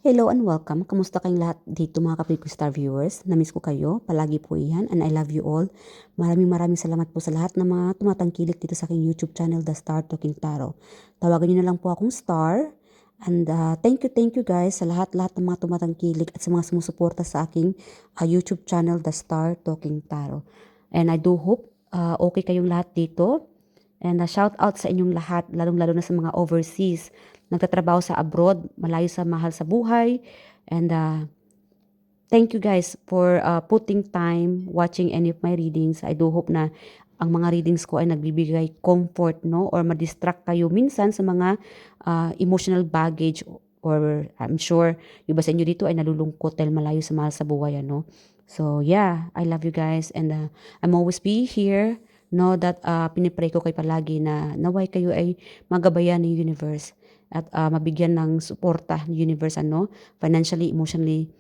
Hello and welcome. Kamusta kayong lahat dito mga kapatid ko star viewers? Namiss ko kayo. Palagi po iyan and I love you all. Maraming salamat po sa lahat ng mga tumatangkilik dito sa aking YouTube channel, The Star Talking Tarot. Tawagan niyo na lang po akong Star. And thank you guys sa lahat ng mga tumatangkilik at sa mga sumusuporta sa aking YouTube channel, The Star Talking Tarot. And I do hope okay kayong lahat dito. And shout out sa inyong lahat, lalong-lalo na sa mga overseas nagtatrabaho sa abroad, malayo sa mahal sa buhay. And thank you guys for putting time watching any of my readings. I do hope na ang mga readings ko ay nagbibigay comfort, no? Or ma-distract kayo minsan sa mga emotional baggage or I'm sure yung iba sa inyo dito ay nalulungkot dahil malayo sa mahal sa buhay, ano? So yeah, I love you guys and I'm always be here. Know that pinipray ko kayo palagi na naway kayo ay magabayan ng universe at mabigyan ng suporta ng universe, ano, financially, emotionally,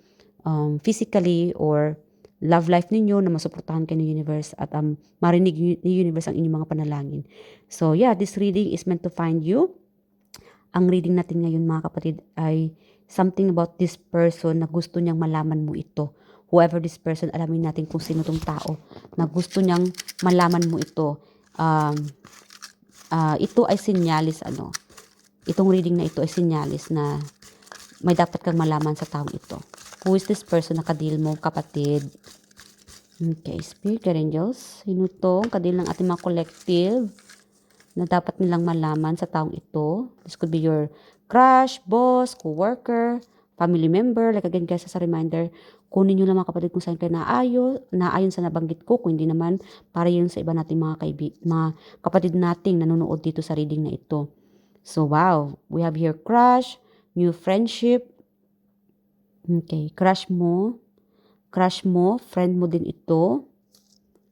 physically, or love life ninyo na masuportahan kayo ng universe at marinig ni universe ang inyong mga panalangin. So yeah, this reading is meant to find you. Ang reading natin ngayon mga kapatid ay something about this person na gusto niyang malaman mo ito. Whoever this person, alamin natin kung sino tong tao na gusto niyang malaman mo ito. Ito ay sinyalis, ano, itong reading na ito ay sinyalis na may dapat kang malaman sa taong ito. Who is this person na kadil mo, kapatid? Okay, Spirit Angels, sino to? Kadil ng ating mga collective na dapat nilang malaman sa taong ito. This could be your crush, boss, co-worker, family member. Like again guys, as a reminder, kunin nyo lang mga kapatid kung saan kayo naayon sa nabanggit ko. Kung hindi naman, para yun sa iba nating mga kapatid nating nanonood dito sa reading na ito. So, wow. We have here crush, new friendship. Okay, crush mo, friend mo din ito.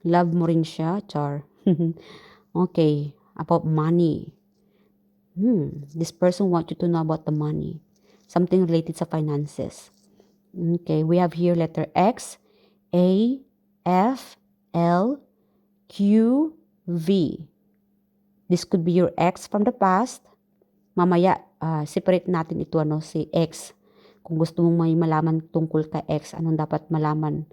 Love mo rin siya, char. Okay, about money. This person wants you to know about the money. Something related sa finances. Okay, we have here letter X, A, F, L, Q, V. This could be your ex from the past. Mamaya, separate natin ito, ano, si X. Kung gusto mong may malaman tungkol kay X, anong dapat malaman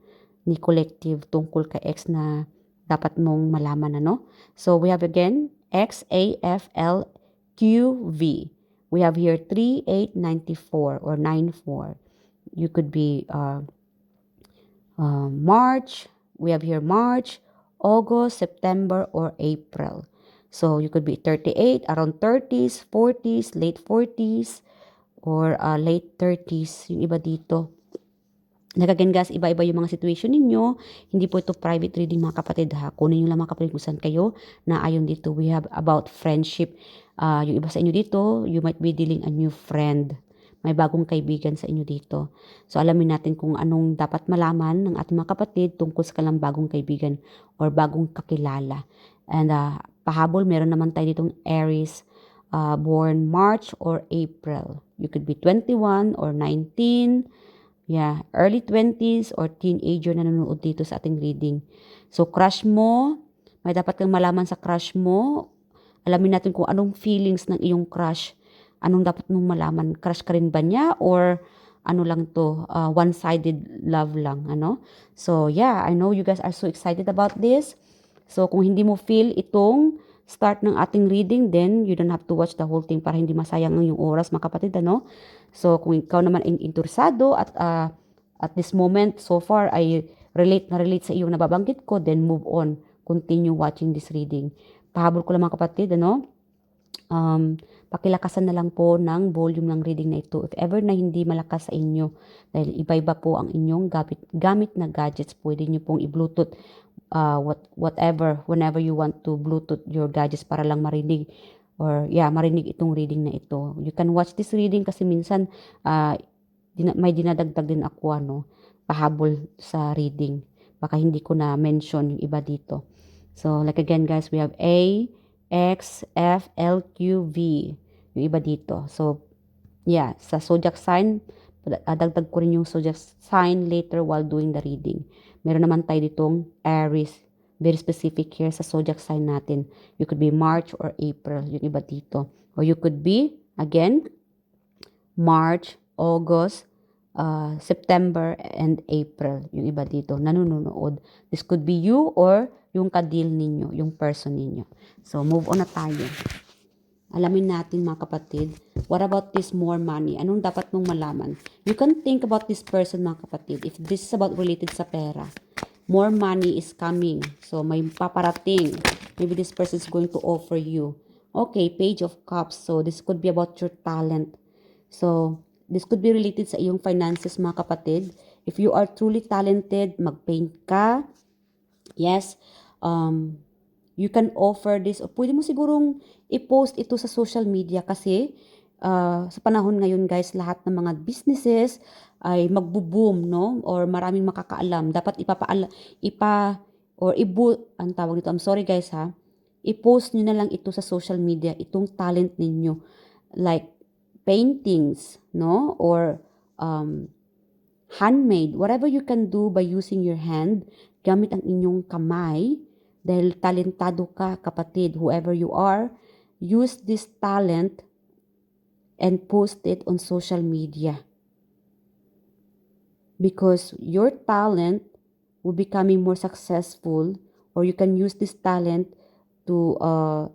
ni collective tungkol kay X na dapat mong malaman, ano? So, we have again, X, A, F, L, Q, V. We have here 3894 or 94. You could be March. We have here March, August, September, or April. So, you could be 38, around 30s, 40s, late 40s, or late 30s. Yung iba dito. Again guys, iba-iba yung mga situation ninyo. Hindi po ito private reading mga kapatid ha. Kunin nyo lang mga kapatid kung saan kayo na ayon dito. We have about friendship. Yung iba sa inyo dito, you might be dealing a new friend. May bagong kaibigan sa inyo dito. So alamin natin kung anong dapat malaman ng ating mga kapatid tungkol sa kanilang bagong kaibigan or bagong kakilala. And pahabol, meron naman tayo ditong Aries, born March or April. You could be 21 or 19. Yeah, early 20s or teenager na nanonood dito sa ating reading. So crush mo, may dapat kang malaman sa crush mo. Alamin natin kung anong feelings ng iyong crush. Anong dapat mong malaman? Crush ka rin ba niya or ano lang to, one-sided love lang, ano? So yeah, I know you guys are so excited about this. So, kung hindi mo feel itong start ng ating reading, then you don't have to watch the whole thing para hindi masayang ang iyong oras, mga kapatid, ano? So, kung ikaw naman ay interesado at this moment, so far, ay relate sa iyong nababanggit ko, then move on. Continue watching this reading. Pahabol ko lang mga kapatid, ano? Pakilakasan na lang po ng volume ng reading na ito. If ever na hindi malakas sa inyo, dahil iba-iba po ang inyong gamit na gadgets, pwede nyo pong i-bluetooth whatever, whenever you want to bluetooth your gadgets para lang marinig or marinig itong reading na ito. You can watch this reading kasi minsan may dinadagdag din ako, ano, pahabol sa reading. Baka hindi ko na mention yung iba dito. So, like again guys, we have A, X, F, L, Q, V. Yung iba dito. So, yeah, sa zodiac sign, dagdag ko rin yung zodiac sign later while doing the reading. Meron naman tayo ditong Aries. Very specific here sa zodiac sign natin. You could be March or April. Yung iba dito. Or you could be, again, March, August, September, and April. Yung iba dito, nanonood. This could be you or yung ka-deal ninyo, yung person ninyo. So, move on na tayo. Alamin natin mga kapatid, what about this more money? Anong dapat mong malaman? You can think about this person mga kapatid. If this is about related sa pera, more money is coming. So, may paparating. Maybe this person is going to offer you. Okay, Page of Cups. So, this could be about your talent. So, this could be related sa iyong finances mga kapatid. If you are truly talented, mag-paint ka. Yes, you can offer this. O pwede mo sigurong i-post ito sa social media kasi sa panahon ngayon guys, lahat ng mga businesses ay magbo-boom, no? Or maraming makakaalam. Dapat ang tawag dito, I'm sorry guys ha, i-post nyo na lang ito sa social media, itong talent ninyo. Like paintings, no? Or handmade, whatever you can do by using your hand, gamit ang inyong kamay, dahil talentado ka, kapatid, whoever you are, use this talent and post it on social media. Because your talent will becoming more successful, or you can use this talent to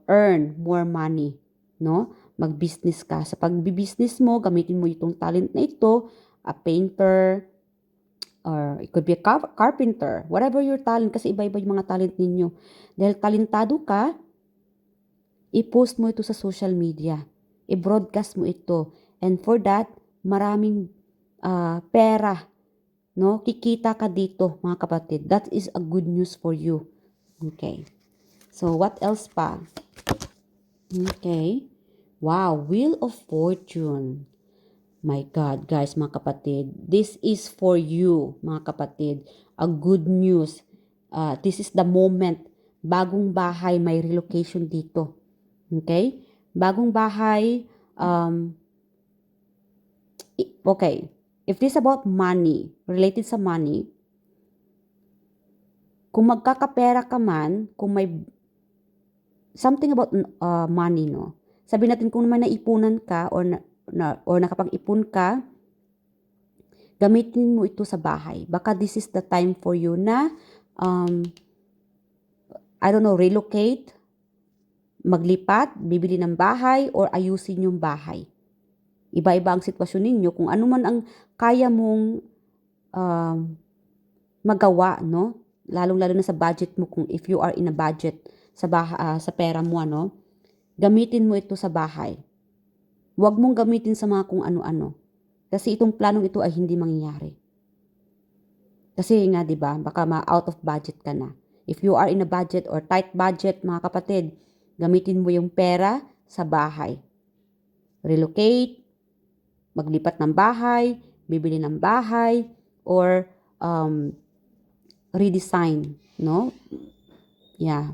earn more money, no? Mag-business ka. Sa pag-business mo, gamitin mo itong talent na ito, a painter, or it could be a carpenter, whatever your talent, kasi iba-iba yung mga talent ninyo. Dahil talentado ka, i-post mo ito sa social media, i-broadcast mo ito, and for that, maraming pera, no? Kikita ka dito, mga kapatid. That is a good news for you. Okay. So, what else pa? Okay. Wow, Wheel of Fortune. My God, guys, mga kapatid, this is for you, mga kapatid. A good news. This is the moment. Bagong bahay, may relocation dito. Okay? Bagong bahay, okay. If this about money, related sa money, kung magkakapera ka man, kung may something about money, no? Sabihin natin kung may naipunan ka or nakapag-ipon ka, gamitin mo ito sa bahay. Baka this is the time for you na, relocate, maglipat, bibili ng bahay, or ayusin yung bahay. Iba-iba ang sitwasyon ninyo. Kung ano man ang kaya mong magawa, no? Lalong-lalo na sa budget mo, kung if you are in a budget sa pera mo, ano? Gamitin mo ito sa bahay. Huwag mong gamitin sa mga kung ano-ano. Kasi itong planong ito ay hindi mangyayari. Kasi nga, di ba, baka ma-out of budget ka na. If you are in a budget or tight budget, mga kapatid, gamitin mo yung pera sa bahay. Relocate, maglipat ng bahay, bibili ng bahay, or redesign, no? Yeah.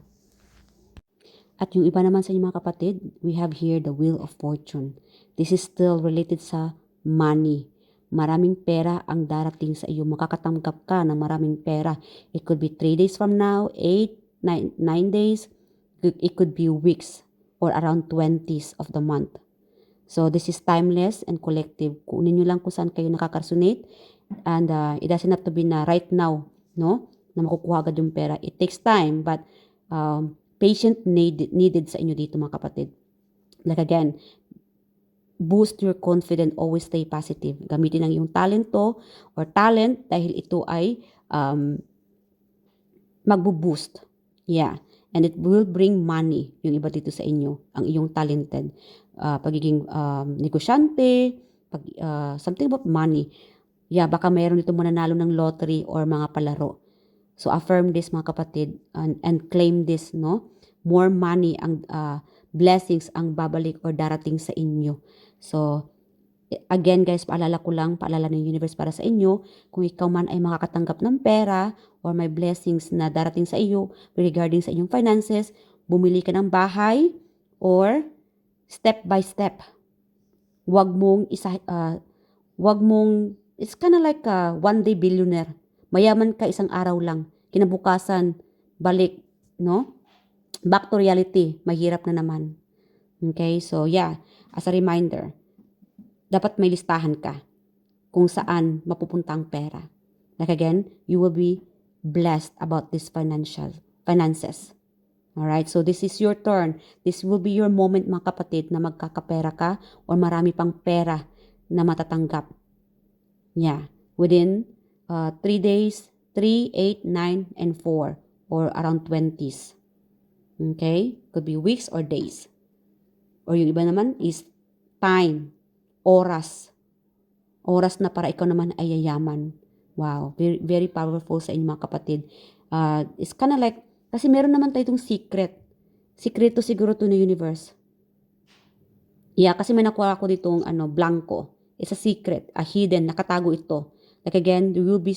At yung iba naman sa inyo mga kapatid, we have here the Wheel of Fortune. This is still related sa money. Maraming pera ang darating sa iyo. Makakatanggap ka ng maraming pera. It could be 3 days from now, 8, 9 days. It could be weeks or around 20s of the month. So this is timeless and collective. Kunin nyo lang kung saan kayo nakaka-resonate. And it doesn't have to be na right now, no? Na makukuha agad yung pera. It takes time, but patient needed sa inyo dito mga kapatid. Like again, boost your confidence, always stay positive. Gamitin ang iyong talento or talent dahil ito ay magbo-boost. Yeah. And it will bring money, yung iba dito sa inyo, ang iyong talented. Pagiging negosyante, something about money. Yeah, baka mayroon dito mananalo ng lottery or mga palaro. So affirm this mga kapatid and claim this, no? More money ang blessings ang babalik or darating sa inyo. So again guys, paalala ng universe para sa inyo, kung ikaw man ay makakatanggap ng pera or may blessings na darating sa iyo regarding sa inyong finances, bumili ka ng bahay or step by step. Wag mong it's kind of like a one day billionaire. Mayaman ka isang araw lang. Kinabukasan, balik, no? Back to reality. Mahirap na naman. Okay? So, yeah. As a reminder, dapat may listahan ka. kung saan mapupunta ang pera. Like again, you will be blessed about this finances. Alright, so this is your turn. This will be your moment mga kapatid na magkakapera ka or marami pang pera na matatanggap. Yeah, within 3 days, 3, 8, 9, and 4 or around 20s. Okay, could be weeks or days. Or yung iba naman is time, oras. Oras na para ikaw naman ay yayaman. Wow, very, very powerful sa inyo mga kapatid. It's kind of like, kasi meron naman tayo itong secret. Sikreto siguro to ng universe. Yeah, kasi may nakuha ako ditong blanco. It's a secret, a hidden, nakatago ito. Like again, you will be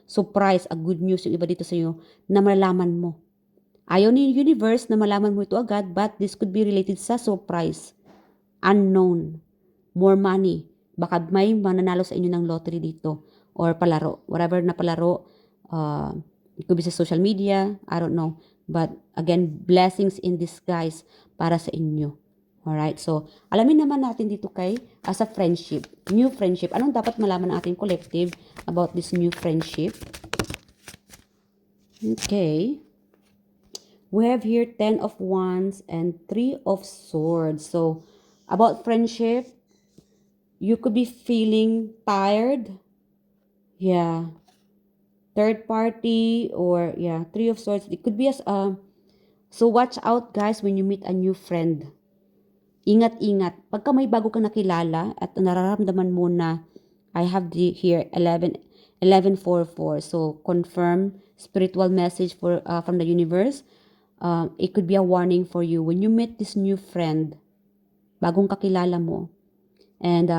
surprised, a good news yung iba dito sa iyo na malalaman mo. Ayaw ni universe na malaman mo ito agad, but this could be related sa surprise. Unknown. More money. Baka may mananalo sa inyo ng lottery dito or palaro. Whatever na palaro, it could be sa social media, I don't know. But again, blessings in disguise para sa inyo. Alright, so alamin naman natin dito kay as a friendship, new friendship. Anong dapat malaman ng ating collective about this new friendship? Okay. We have here 10 of Wands and 3 of Swords. So, about friendship, you could be feeling tired. Yeah. Third party or 3 of Swords. It could be as so watch out guys when you meet a new friend. Ingat-ingat. Pagka may bago kang nakilala at nararamdaman mo na I have here 1144. So confirm spiritual message from the universe. It could be a warning for you when you meet this new friend. Bagong kakilala mo. And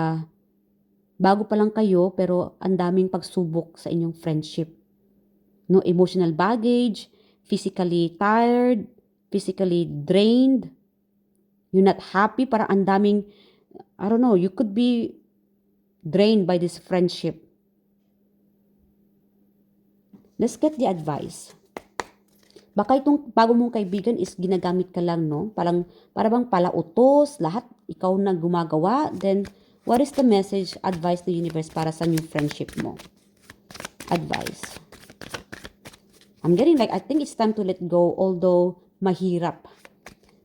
bago pa lang kayo pero ang daming pagsubok sa inyong friendship. No emotional baggage, physically tired, physically drained. You're not happy, parang ang daming, I don't know, you could be drained by this friendship. Let's get the advice. Baka itong bago mong kaibigan is ginagamit ka lang, no? Para bang palautos, lahat ikaw na gumagawa. Then, what is the message, advice the universe para sa new friendship mo? Advice. I'm getting like, I think it's time to let go, although mahirap.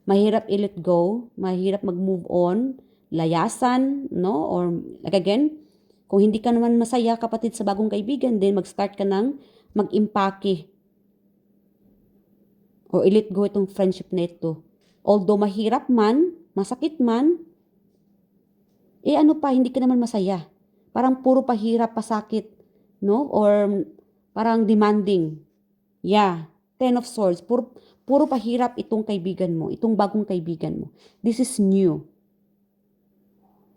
Mahirap i-let go, mahirap mag-move on, layasan, no? Or like again, kung hindi ka naman masaya kapatid sa bagong kaibigan, then mag-start ka ng mag-impake. Or i-let go itong friendship na ito. Although mahirap man, masakit man, ano pa, hindi ka naman masaya. Parang puro pahirap, pasakit, no? Or parang demanding. Yeah, 10 of Swords, puro pahirap itong kaibigan mo, itong bagong kaibigan mo. This is new.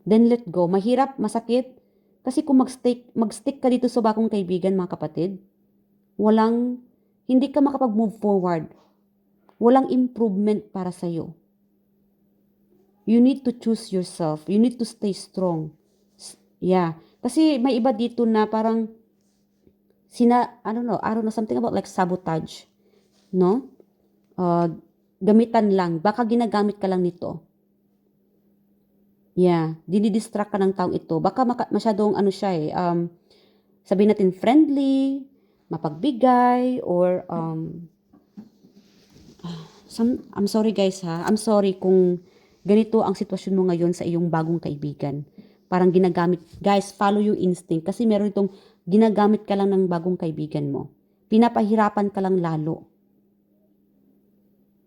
Then let go. Mahirap, masakit. Kasi kung mag-stick ka dito sa bagong kaibigan, mga kapatid, hindi ka makapag-move forward. Walang improvement para sa'yo. You need to choose yourself. You need to stay strong. Yeah. Kasi may iba dito na parang, I don't know, something about like sabotage. No? Gamitan lang. Baka ginagamit ka lang nito. Yeah. Dinidistract ka ng taong ito. Baka masyadong sabihin natin friendly, mapagbigay, or I'm sorry guys ha. I'm sorry kung ganito ang sitwasyon mo ngayon sa iyong bagong kaibigan. Parang ginagamit, guys, follow your instinct. Kasi meron itong ginagamit ka lang ng bagong kaibigan mo. Pinapahirapan ka lang lalo.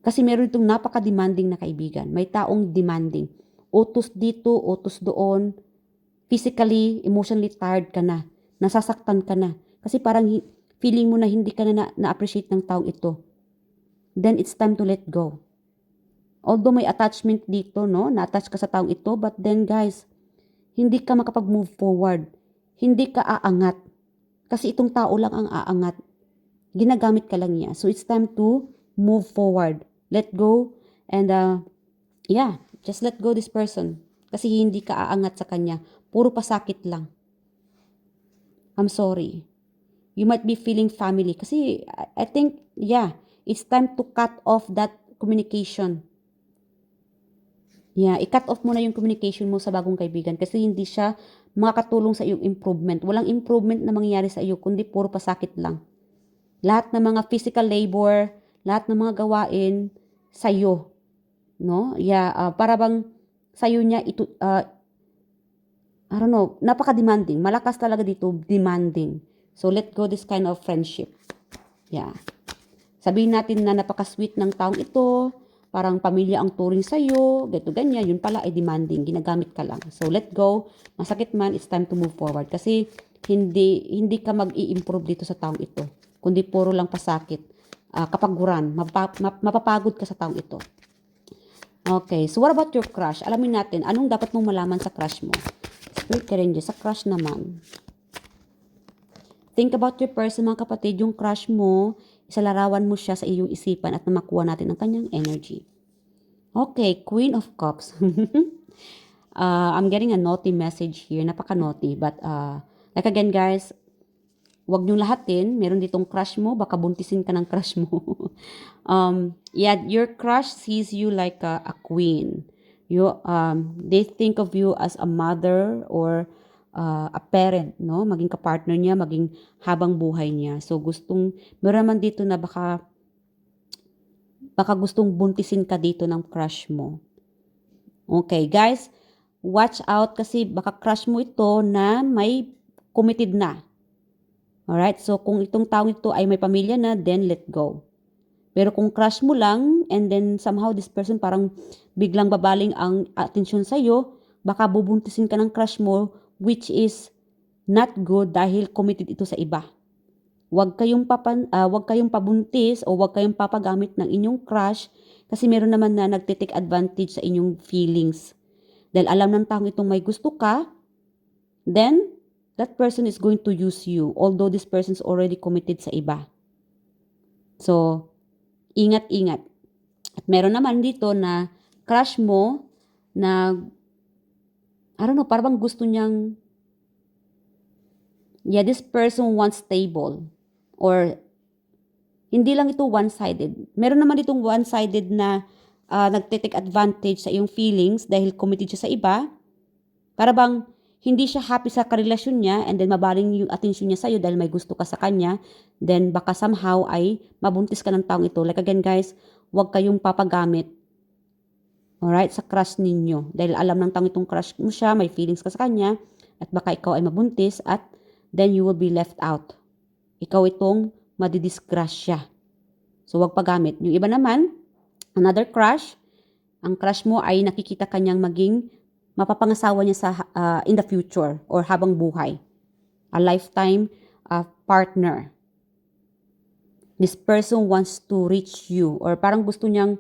Kasi meron itong napaka-demanding na kaibigan. May taong demanding. Utos dito, utos doon. Physically, emotionally tired ka na. Nasasaktan ka na. Kasi parang feeling mo na hindi ka na-appreciate ng taong ito. Then it's time to let go. Although may attachment dito, no? Na-attach ka sa taong ito. But then guys, hindi ka makapag-move forward. Hindi ka aangat. Kasi itong tao lang ang aangat. Ginagamit ka lang niya. So it's time to move forward. Let go. And just let go this person. Kasi hindi ka aangat sa kanya. Puro pasakit lang. I'm sorry. You might be feeling family. Kasi I think, it's time to cut off that communication. Yeah, i-cut off mo na yung communication mo sa bagong kaibigan kasi hindi siya makakatulong sa iyong improvement. Walang improvement na mangyayari sa iyo, kundi puro pasakit lang. Lahat ng mga physical labor, lahat ng mga gawain sa iyo, no? Para bang sa iyo niya ito, I don't know, napaka-demanding. Malakas talaga dito, demanding. So, let go this kind of friendship. Yeah. Sabihin natin na napaka-sweet ng taong ito, parang pamilya ang turing sa'yo, ganito, ganyan, yun pala ay demanding, ginagamit ka lang. So, let go. Masakit man, it's time to move forward. Kasi, hindi ka mag-i-improve dito sa taong ito. Kundi puro lang pasakit. Kapaguran, mapapagod ka sa taong ito. Okay, so what about your crush? Alamin natin, anong dapat mong malaman sa crush mo? Spirit ka rin dyan, sa crush naman. Think about your person, mga kapatid, yung crush mo, isalarawan mo siya sa iyong isipan at na makuha natin ang kanyang energy. Okay, Queen of Cups. I'm getting a naughty message here, napaka-naughty, but like again guys, wag niyong lahatin, meron ditong crush mo, baka buntisin ka ng crush mo. Your crush sees you like a queen. They think of you as a mother or a parent, no? Maging kapartner niya, maging habang buhay niya. So meron naman dito na baka gustong buntisin ka dito ng crush mo. Okay, guys, watch out kasi baka crush mo ito na may committed na. Alright, so kung itong taong ito ay may pamilya na, then let go. Pero kung crush mo lang, and then somehow this person parang biglang babaling ang atensyon sa'yo, baka bubuntisin ka ng crush mo, which is not good dahil committed ito sa iba. Huwag kayong pabuntis o huwag kayong papagamit ng inyong crush kasi meron naman na nagte-take advantage sa inyong feelings. Dahil alam ng taong itong may gusto ka, then that person is going to use you although this person is already committed sa iba. So, ingat-ingat. At meron naman dito na crush mo na, I don't know, parang gusto niyang, this person wants stable. Or, hindi lang ito one-sided. Meron naman ditong one-sided na nagte-take advantage sa iyong feelings dahil committed siya sa iba. Para bang, hindi siya happy sa karelasyon niya and then mabaling yung atensyon niya sa'yo dahil may gusto ka sa kanya, then baka somehow ay mabuntis ka ng taong ito. Like again guys, huwag kayong papagamit, alright, sa crush ninyo. Dahil alam ng taong itong crush mo siya, may feelings ka sa kanya, at baka ikaw ay mabuntis at then you will be left out. Ikaw itong madidisgrasya. So huwag pagamit. Yung iba naman, another crush, ang crush mo ay nakikita kanyang maging mapapangasawa niya sa in the future or habang buhay. A lifetime partner. This person wants to reach you or parang gusto niyang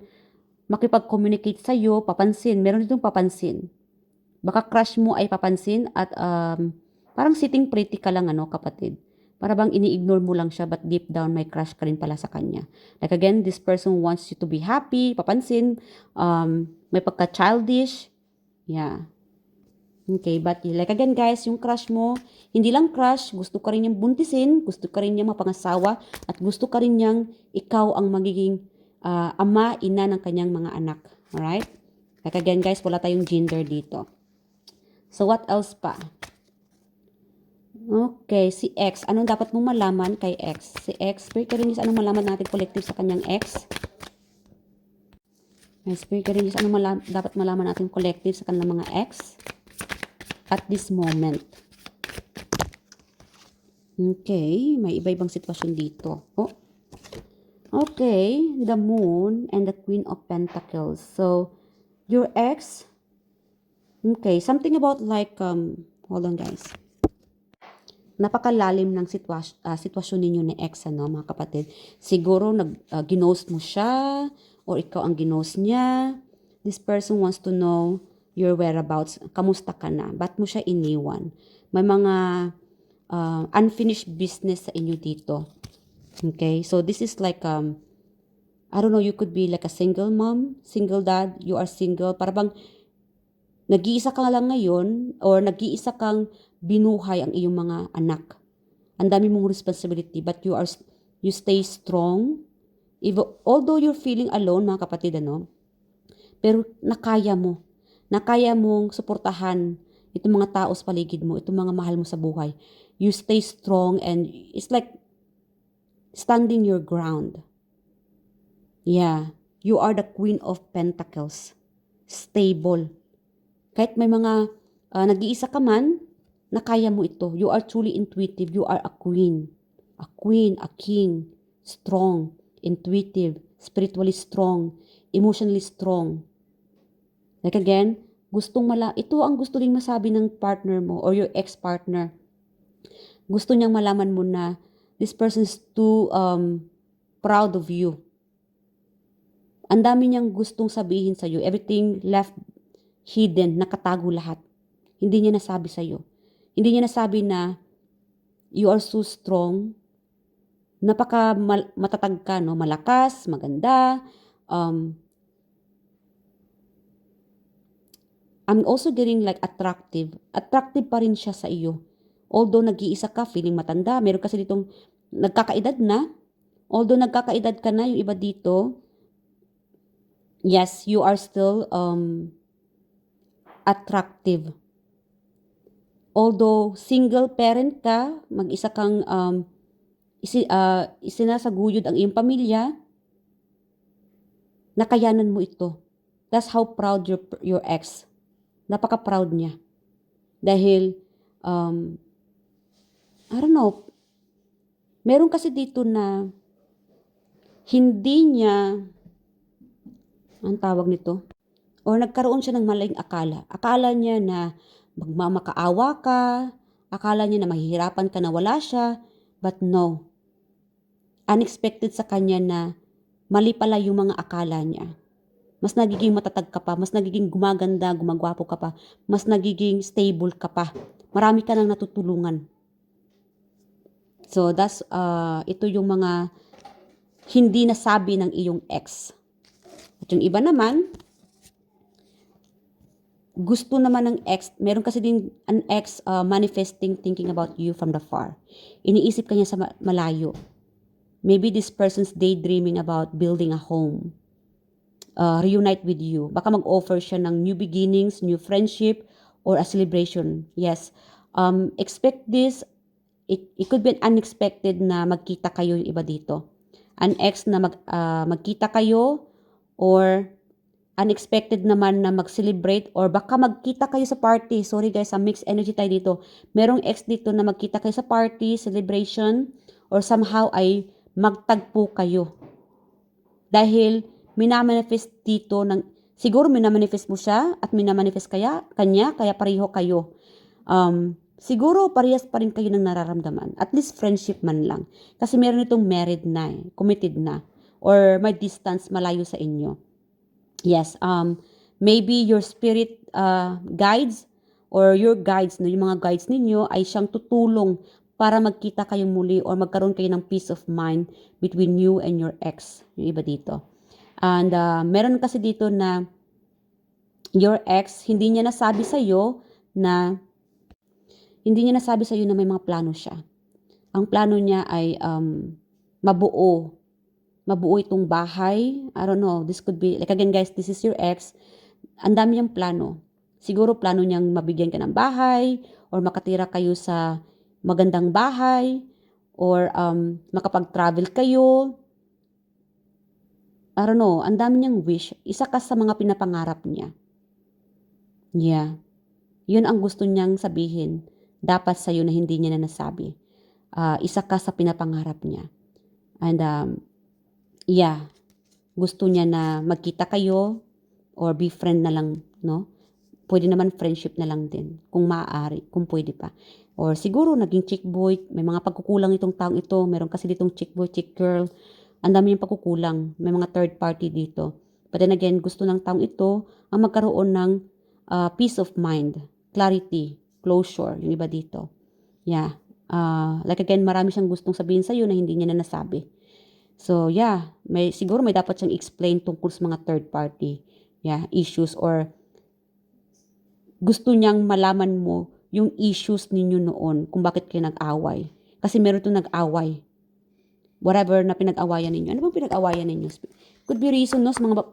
makipag-communicate sa iyo, papansin. Meron ditong papansin. Baka crush mo ay papansin at parang sitting pretty ka lang, kapatid. Para bang ini-ignore mo lang siya but deep down may crush ka rin pala sa kanya. Like again, this person wants you to be happy, papansin, may pagka-childish. Yeah. Okay, but like again guys, yung crush mo, hindi lang crush, gusto ka rin niyang buntisin, gusto ka rin niyang mapangasawa, at gusto ka rin niyang ikaw ang magiging ama, ina ng kanyang mga anak. Alright? Like again guys, wala tayong gender dito. So what else pa? Okay, si X. Anong dapat mong malaman kay X? Si X, Spirit Guardians, anong malaman natin collective sa kanyang X? Spirit Guardians, anong dapat malaman natin collective sa kanilang mga X? At this moment. Okay, may iba-ibang sitwasyon dito. Oh. Okay, the Moon and the Queen of Pentacles. So, your ex, okay, something about like, hold on guys. Napakalalim ng sitwasyon ninyo ni ex, mga kapatid. Siguro, ginost mo siya, or ikaw ang ginost niya. This person wants to know your whereabouts. Kamusta ka na? Ba't mo siya iniwan? May mga unfinished business sa inyo dito. Okay? So, this is like, I don't know, you could be like a single mom, single dad, you are single. Para bang, nag-iisa ka lang ngayon, or nag-iisa kang binuhay ang iyong mga anak. Ang dami mong responsibility, but you stay strong. Although you're feeling alone, mga kapatid, pero nakaya mong suportahan itong mga tao sa paligid mo, itong mga mahal mo sa buhay. You stay strong and it's like standing your ground. Yeah, you are the Queen of Pentacles. Stable. Kahit may mga nag-iisa ka man, na kaya mo ito. You are truly intuitive. You are a queen. A queen, a king. Strong, intuitive, spiritually strong, emotionally strong. Like again, ito ang gusto ring masabi ng partner mo or your ex-partner. Gusto niyang malaman mo na this person is too proud of you. Ang dami niyang gustong sabihin sa iyo. Everything left hidden, nakatago lahat. Hindi niya nasabi sa iyo. Hindi niya nasabi na you are so strong, matatag ka, no? Malakas, maganda. I'm also getting like attractive. Attractive pa rin siya sa iyo. Although nag-iisa ka, feeling matanda. Meron kasi ditong nagkakaedad na. Although nagkakaedad ka na, yung iba dito, yes, you are still attractive. Although single parent ka, mag-isa kang isinasaguyod ang iyong pamilya, nakayanan mo ito. That's how proud your ex. Napaka-proud niya. Dahil, I don't know, meron kasi dito na hindi niya, ang tawag nito, or nagkaroon siya ng maling akala. Akala niya na magmamakaawa ka, akala niya na mahihirapan ka na wala siya, but no. Unexpected sa kanya na mali pala yung mga akala niya. Mas nagiging matatag ka pa, mas nagiging gumaganda, gumagwapo ka pa, mas nagiging stable ka pa. Marami ka nang natutulungan. So that's, ito yung mga hindi nasabi ng iyong ex. At yung iba naman, gusto naman ng ex, meron kasi din an ex manifesting thinking about you from the far. Iniisip ka niya sa malayo. Maybe this person's daydreaming about building a home. Reunite with you. Baka mag-offer siya ng new beginnings, new friendship, or a celebration. Yes. Expect this. It could be unexpected na magkita kayo yung iba dito. An ex na magkita kayo, or unexpected naman na mag-celebrate, or baka magkita kayo sa party. Sorry guys, mixed energy tayo dito. Merong ex dito na magkita kayo sa party, celebration, or somehow ay magtagpo kayo. Dahil minamanifest dito siguro minamanifest mo siya at minamanifest kanya, kaya pareho kayo. Siguro parehas pa rin kayo ng nararamdaman. At least friendship man lang. Kasi meron itong married na, committed na, or may distance malayo sa inyo. Yes, maybe your spirit guides or your guides, no, yung mga guides ninyo ay siyang tutulong para magkita kayong muli or magkaroon kayo ng peace of mind between you and your ex, yung iba dito. And meron kasi dito na your ex, hindi niya nasabi sa iyo na may mga plano siya. Ang plano niya ay mabuo itong bahay. I don't know, this could be, like again guys, this is your ex. Ang dami niyang plano. Siguro plano niyang mabigyan ka ng bahay, or makatira kayo sa magandang bahay, or makapag-travel kayo. I don't know, ang dami niyang wish. Isa ka sa mga pinapangarap niya. Yeah. Yun ang gusto niyang sabihin. Dapat sa'yo na hindi niya na nasabi. Isa ka sa pinapangarap niya. And yeah, gusto niya na magkita kayo or be friend na lang, no? Pwede naman friendship na lang din kung maaari, kung pwede pa. Or siguro naging chick boy, may mga pagkukulang itong taong ito. Meron kasi ditong chick boy, chick girl. Ang dami yung pagkukulang. May mga third party dito. But then again, gusto ng taong ito ang magkaroon ng peace of mind, clarity, closure, yung iba dito. Yeah. Like again, marami siyang gustong sabihin sa iyo na hindi niya na nasabi. So yeah, siguro may dapat siyang explain tungkol sa mga third party issues, or gusto niyang malaman mo yung issues ninyo noon kung bakit kayo nag-away. Kasi meron itong nag-away. Whatever na pinag-awayan ninyo. Ano bang pinag-awayan ninyo? Could be reason, no, sa mga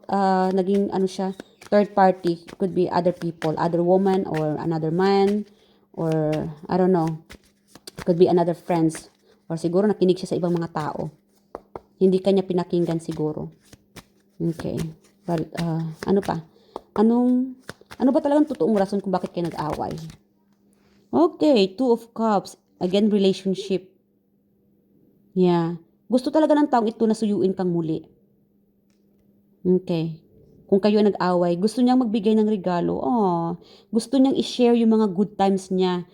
naging ano siya, third party. Could be other people, other woman or another man or I don't know. Could be another friends or siguro nakinig siya sa ibang mga tao. Hindi kanya pinakinggan siguro. Okay. But ano pa? Ano ba talagang totoong rason kung bakit kayo nag-away? Okay, Two of Cups. Again, relationship. Yeah. Gusto talaga ng taong ito na suyuin kang muli. Okay. Kung kayo nag-away, gusto niyang magbigay ng regalo. Oh, gusto niyang i-share yung mga good times niya,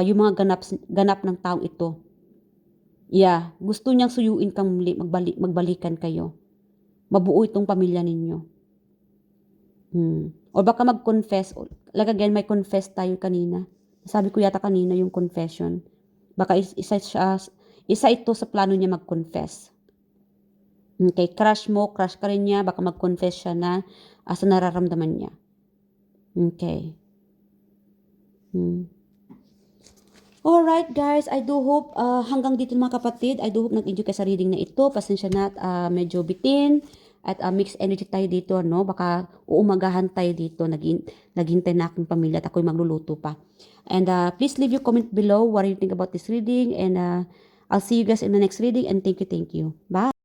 yung mga ganap ng taong ito. Yeah, gusto niyang suyuin kang muli, magbalikan kayo. Mabuo itong pamilya ninyo. O baka mag-confess. Like again, may confess tayo kanina. Sabi ko yata kanina yung confession. Baka isa ito sa plano niya mag-confess. Okay, crush ka rin niya, baka mag-confess siya na sa nararamdaman niya. Okay. Alright guys, I do hope hanggang dito mga kapatid, I do hope nag-enjoy kayo sa reading na ito. Pasensya na at medyo bitin at mixed energy tayo dito, no? Baka uumagahan tayo dito, naghintay na aking pamilya at ako'y magluluto pa. And please leave your comment below what you think about this reading and I'll see you guys in the next reading and thank you. Bye!